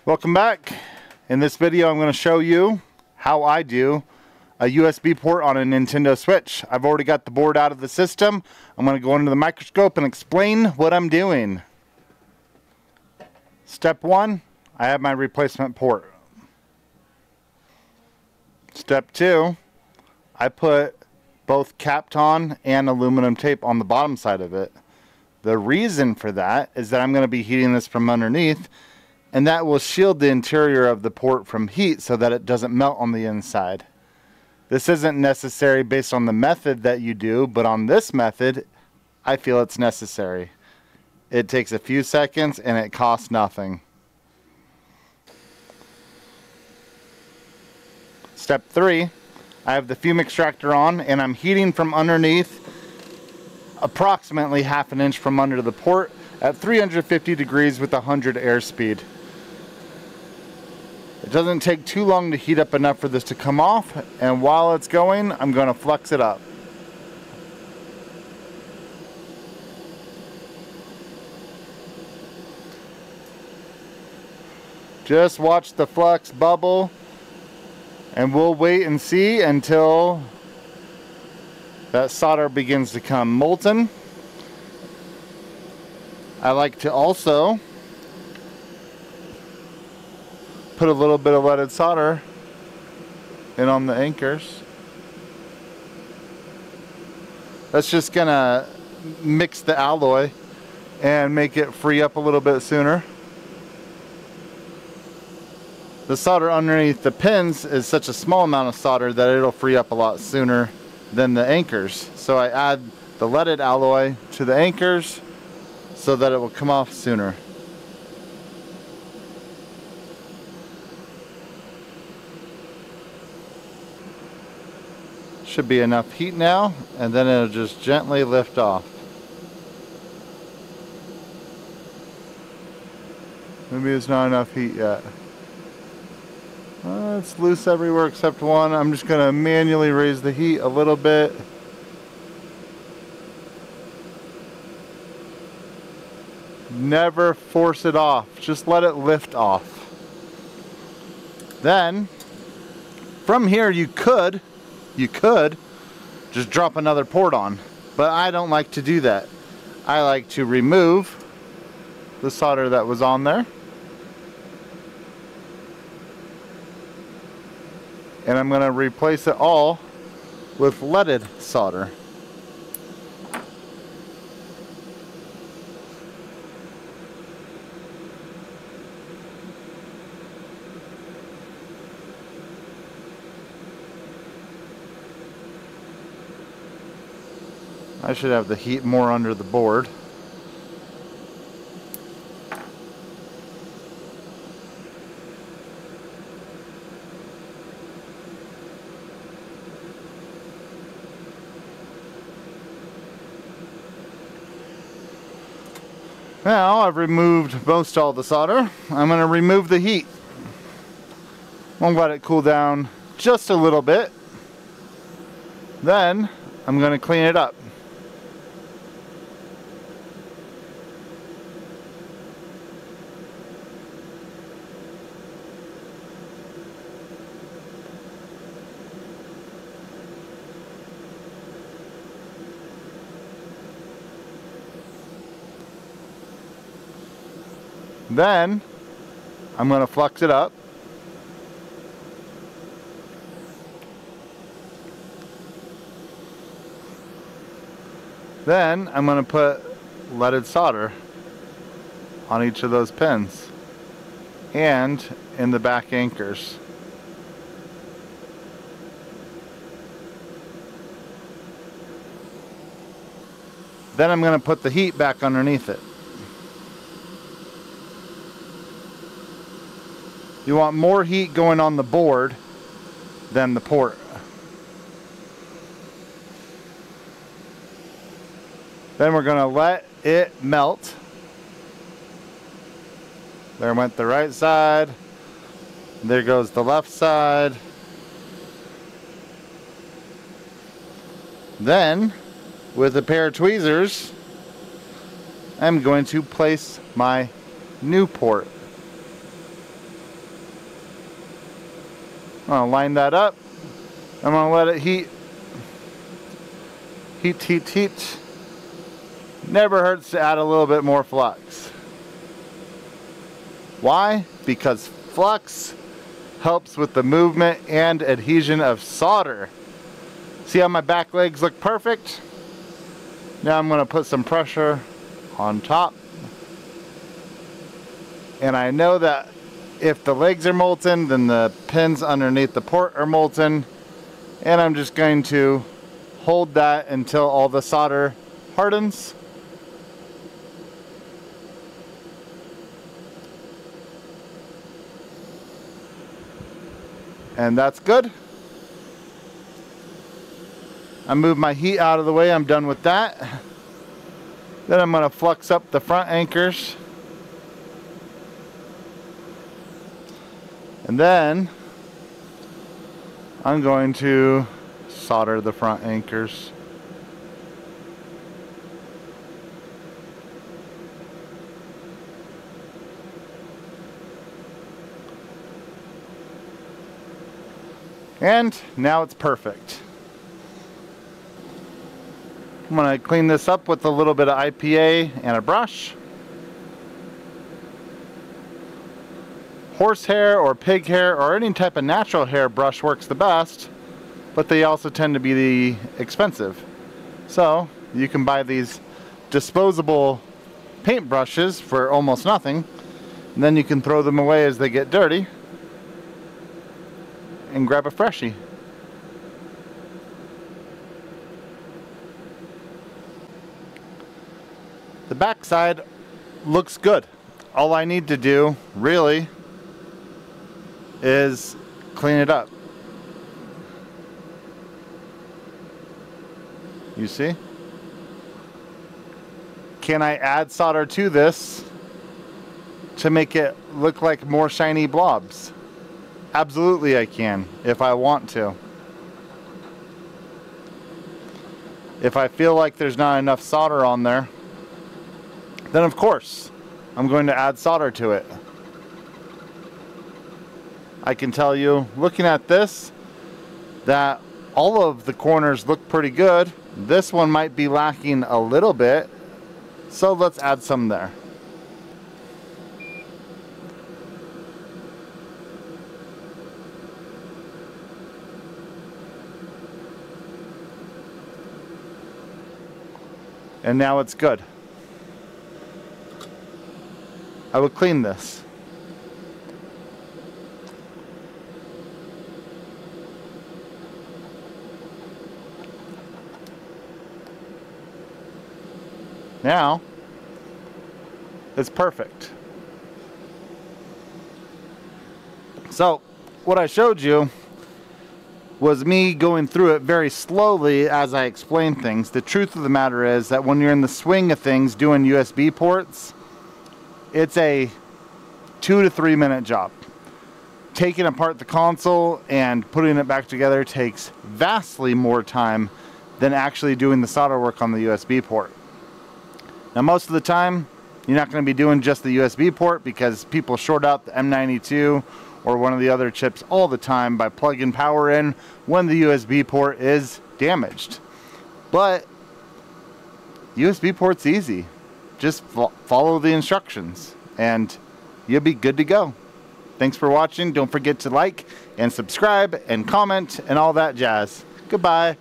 Welcome back. In this video I'm going to show you how I do a USB port on a Nintendo Switch. I've already got the board out of the system. I'm going to go under the microscope and explain what I'm doing. Step 1, I have my replacement port. Step 2, I put both Kapton and aluminum tape on the bottom side of it. The reason for that is that I'm going to be heating this from underneath, and that will shield the interior of the port from heat so that it doesn't melt on the inside. This isn't necessary based on the method that you do, but on this method, I feel it's necessary. It takes a few seconds and it costs nothing. Step 3, I have the fume extractor on and I'm heating from underneath approximately half an inch from under the port at 350 degrees with 100 airspeed. It doesn't take too long to heat up enough for this to come off, and while it's going, I'm going to flux it up. Just watch the flux bubble, and we'll wait and see until that solder begins to come molten. I like to also put a little bit of leaded solder in on the anchors. That's just gonna mix the alloy and make it free up a little bit sooner. The solder underneath the pins is such a small amount of solder that it'll free up a lot sooner than the anchors. So I add the leaded alloy to the anchors so that it will come off sooner. Should be enough heat now, and then it'll just gently lift off. Maybe it's not enough heat yet. It's loose everywhere except one. I'm just going to manually raise the heat a little bit. Never force it off. Just let it lift off. Then, from here you could just drop another port on, but I don't like to do that. I like to remove the solder that was on there, and I'm going to replace it all with leaded solder. I should have the heat more under the board. Now I've removed most all the solder. I'm going to remove the heat. I'll let it cool down just a little bit. Then I'm going to clean it up. Then I'm going to flux it up. Then I'm going to put leaded solder on each of those pins and in the back anchors. Then I'm going to put the heat back underneath it. You want more heat going on the board than the port. Then we're going to let it melt. There went the right side. There goes the left side. Then, with a pair of tweezers, I'm going to place my new port. I'm gonna line that up. I'm gonna let it heat. Heat, heat, heat. Never hurts to add a little bit more flux. Why? Because flux helps with the movement and adhesion of solder. See how my back legs look perfect? Now I'm gonna put some pressure on top. And I know that if the legs are molten, then the pins underneath the port are molten. And I'm just going to hold that until all the solder hardens. And that's good. I move my heat out of the way. I'm done with that. Then I'm going to flux up the front anchors. And then I'm going to solder the front anchors. And now it's perfect. I'm going to clean this up with a little bit of IPA and a brush. Horsehair or pig hair or any type of natural hair brush works the best, but they also tend to be expensive. So you can buy these disposable paint brushes for almost nothing, and then you can throw them away as they get dirty and grab a freshie. The backside looks good. All I need to do really is clean it up. You see? Can I add solder to this to make it look like more shiny blobs? Absolutely I can, if I want to. If I feel like there's not enough solder on there, then of course I'm going to add solder to it. I can tell you, looking at this, that all of the corners look pretty good. This one might be lacking a little bit, so let's add some there. And now it's good. I will clean this. Now, it's perfect. So, what I showed you was me going through it very slowly as I explained things. The truth of the matter is that when you're in the swing of things doing USB ports, it's a 2 to 3 minute job. Taking apart the console and putting it back together takes vastly more time than actually doing the solder work on the USB port. Now most of the time, you're not going to be doing just the USB port because people short out the M92 or one of the other chips all the time by plugging power in when the USB port is damaged. But USB port's easy. Just follow the instructions and you'll be good to go. Thanks for watching. Don't forget to like and subscribe and comment and all that jazz. Goodbye.